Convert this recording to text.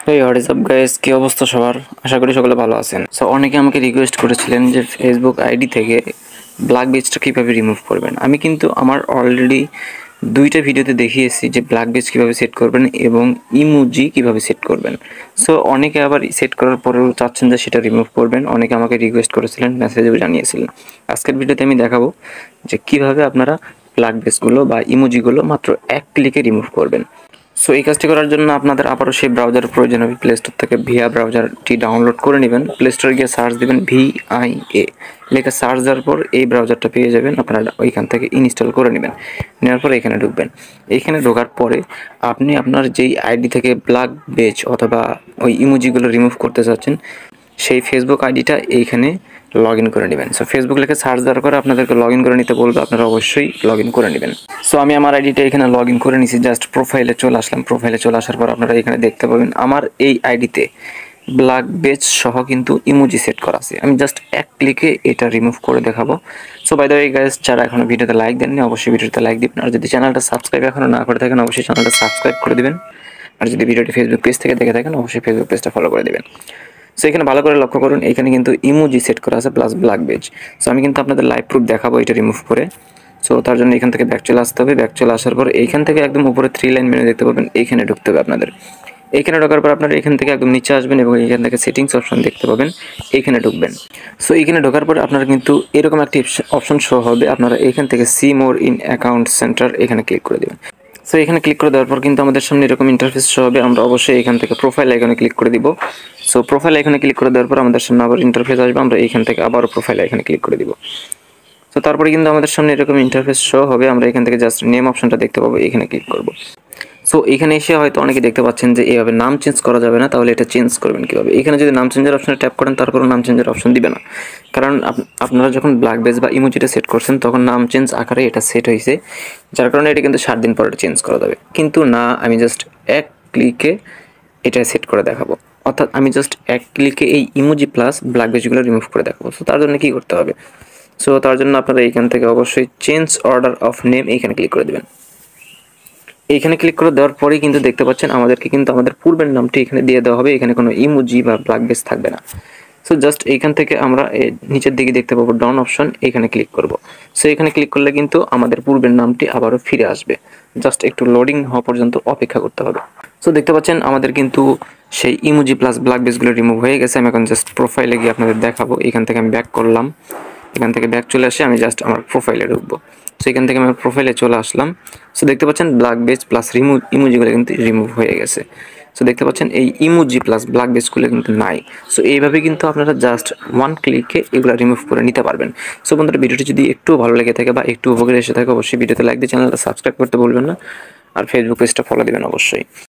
Hey what is up guys, কি অবস্থা সবার? আশা করি সকলে ভালো আছেন। সো অনেকে আমাকে রিকোয়েস্ট করেছিলেন যে ফেসবুক আইডি থেকে ব্ল্যাক বেজটা কীভাবে রিমুভ করবেন। আমি কিন্তু আমার অলরেডি দুইটা ভিডিওতে দেখিয়েছি যে ব্ল্যাক বেজ কীভাবে সেট করবেন এবং ইমোজি কীভাবে সেট করবেন। সো অনেকে আবার সেট করার পরেও চাচ্ছেন যে সেটা রিমুভ করবেন। অনেকে আমাকে রিকোয়েস্ট করেছিলেন, মেসেজেও জানিয়েছিলেন। আজকের ভিডিওতে আমি দেখাবো যে কীভাবে আপনারা ব্ল্যাক বেজগুলো বা ইমোজিগুলো মাত্র এক ক্লিকে রিমুভ করবেন। সো এই কাজটি করার জন্য আপনাদের আবারও সেই ব্রাউজারের প্রয়োজন হবে। প্লে স্টোর থেকে ভিয়া ব্রাউজারটি ডাউনলোড করে নেবেন। প্লে স্টোরে গিয়ে সার্চ দেবেন VIA লেখা সার্চ দেওয়ার পর এই ব্রাউজারটা পেয়ে যাবেন। আপনারা ওইখান থেকে ইনস্টল করে নেবেন। নেওয়ার পর এখানে ঢুকবেন। এইখানে ঢোকার পরে আপনি আপনার যেই আইডি থেকে ব্ল্যাক বেজ অথবা ওই ইমোজিগুলো রিমুভ করতে চাচ্ছেন সেই ফেসবুক আইডিটা এইখানে লগ ইন করে নেবেন। সো ফেসবুক লেখে সার্চ দেওয়ার পরে আপনাদেরকে লগ ইন করে নিতে বলবে, আপনারা অবশ্যই লগ ইন করে নেবেন। সো আমি আমার আইডিটা এখানে লগ ইন করে নিয়েছি। জাস্ট প্রোফাইলে চলে আসলাম। প্রোফাইলে চলে আসার পর আপনারা এখানে দেখতে পাবেন আমার এই আইডিতে ব্ল্যাক বেজ সহ কিন্তু ইমোজি সেট করা আছে। আমি জাস্ট এক ক্লিকে এটা রিমুভ করে দেখাবো। So by the way guys, যারা এখনো ভিডিওতে লাইক দেননি অবশ্যই ভিডিওতে লাইক দিবেন। আর যদি চ্যানেলটা সাবস্ক্রাইব এখনো না করে থাকেন অবশ্যই চ্যানেলটা সাবস্ক্রাইব করে দিবেন। আর যদি ভিডিওটি ফেসবুক পেজ থেকে দেখে থাকেন অবশ্যই ফেসবুক পেজটা ফলো করে দেবেন। সো এখানে ভালো করে লক্ষ্য করুন, এখানে কিন্তু ইমোজি সেট করা আছে প্লাস ব্ল্যাক বেজ। সো আমি কিন্তু আপনাদের লাইভ প্রুফ দেখাবো এটা রিমুভ করে। সো তার জন্য এখান থেকে ব্যাক চলে আসতে হবে। ব্যাক চলে আসার পর এইখান থেকে একদম উপরে 3 লাইন মেনু দেখতে পাবেন, এইখানে ঢুকতে হবে আপনাদের। এইখানে ঢোকার পর আপনারা এখান থেকে একদম নিচে আসবেন এবং এখান থেকে সেটিংস অপশন দেখতে পাবেন, এইখানে ঢুকবেন। সো এইখানে ঢোকার পর আপনারা কিন্তু এরকম একটি অপশন শো হবে। আপনারা এখান থেকে see more in account centre এখানে ক্লিক করে দেবেন। সো এখানে ক্লিক করে দেওয়ার পর কিন্তু আমাদের সামনে এরকম ইন্টারফেস শো হবে। আমরা অবশ্যই এখান থেকে প্রোফাইল আইকনে ক্লিক করে দিব। সো প্রোফাইল আইকনে ক্লিক করে দেওয়ার পর আমাদের সামনে আবার ইন্টারফেস আসবে। আমরা এখান থেকে আবারও প্রোফাইল আইকনে ক্লিক করে দিব। সো তারপরে কিন্তু আমাদের সামনে এরকম ইন্টারফেস শো হবে। আমরা এখান থেকে জাস্ট নেম অপশনটা দেখতে পাবো, এখানে ক্লিক করব। সো এখানে এসে হয়তো অনেকে দেখতে পাচ্ছেন যে এভাবে নাম চেঞ্জ করা যাবে না, তাহলে এটা চেঞ্জ করবেন কীভাবে? এখানে যদি নাম চেঞ্জের অপশনে ট্যাপ করেন তারপরও নাম চেঞ্জের অপশন দিবে না, কারণ আপনারা যখন ব্ল্যাক বেজ বা ইমোজিটা সেট করছেন তখন নাম চেঞ্জ আকারে এটা সেট হয়েছে, যার কারণে এটা কিন্তু 7 দিন পর এটা চেঞ্জ করা যাবে। কিন্তু না, আমি জাস্ট এক ক্লিকে এটা সেট করে দেখাবো। অর্থাৎ আমি জাস্ট এক ক্লিকে এই ইমোজি প্লাস ব্ল্যাক বেজগুলো রিমুভ করে দেখাবো। সো তার জন্য কী করতে হবে? সো তার জন্য আপনারা এইখান থেকে অবশ্যই চেঞ্জ অর্ডার অফ নেম এইখানে ক্লিক করে দেবেন। এইখানে ক্লিক করে দেওয়ার পরেই কিন্তু দেখতে পাচ্ছেন আমাদেরকে কিন্তু আমাদের পূর্বের নামটি এখানে দিয়ে দেওয়া হবে। এখানে কোনো ইমোজি বা ব্ল্যাক বেজ থাকবে না। সো জাস্ট এইখান থেকে আমরা নিচের দিকে দেখতে পাবো ডাউন অপশন, এখানে ক্লিক করব। সো এখানে ক্লিক করলে কিন্তু আমাদের পূর্বের নামটি আবারও ফিরে আসবে। জাস্ট একটু লোডিং হওয়া পর্যন্ত অপেক্ষা করতে হবে। সো দেখতে পাচ্ছেন আমাদের কিন্তু সেই ইমোজি প্লাস ব্ল্যাক বেজগুলো রিমুভ হয়ে গেছে। আমি এখন জাস্ট প্রোফাইলে গিয়ে আপনাদের দেখাবো। এখান থেকে আমি ব্যাক করলাম। এখান থেকে ব্যাক চলে আসে আমি জাস্ট আমার প্রোফাইলে ঢুকবো। সো এখান থেকে আমার প্রোফাইলে চলে আসলাম। সো দেখতে পাচ্ছেন ব্ল্যাক বেজ প্লাস ইমোজিগুলো কিন্তু রিমুভ হয়ে গেছে। সো দেখতে পাচ্ছেন এই ইমোজি প্লাস ব্ল্যাক বেজগুলো কিন্তু নাই। সো এইভাবে কিন্তু আপনারা জাস্ট 1 ক্লিকে এগুলো রিমুভ করে নিতে পারবেন। সো বন্ধুরা, ভিডিওটি যদি একটু ভালো লেগে থাকে বা একটু উপকারে এসে থাকে অবশ্যই ভিডিওতে লাইক দিয়ে চ্যানেলটা সাবস্ক্রাইব করতে ভুলবেন না। আর ফেসবুক পেজটা ফলো দিবেন অবশ্যই।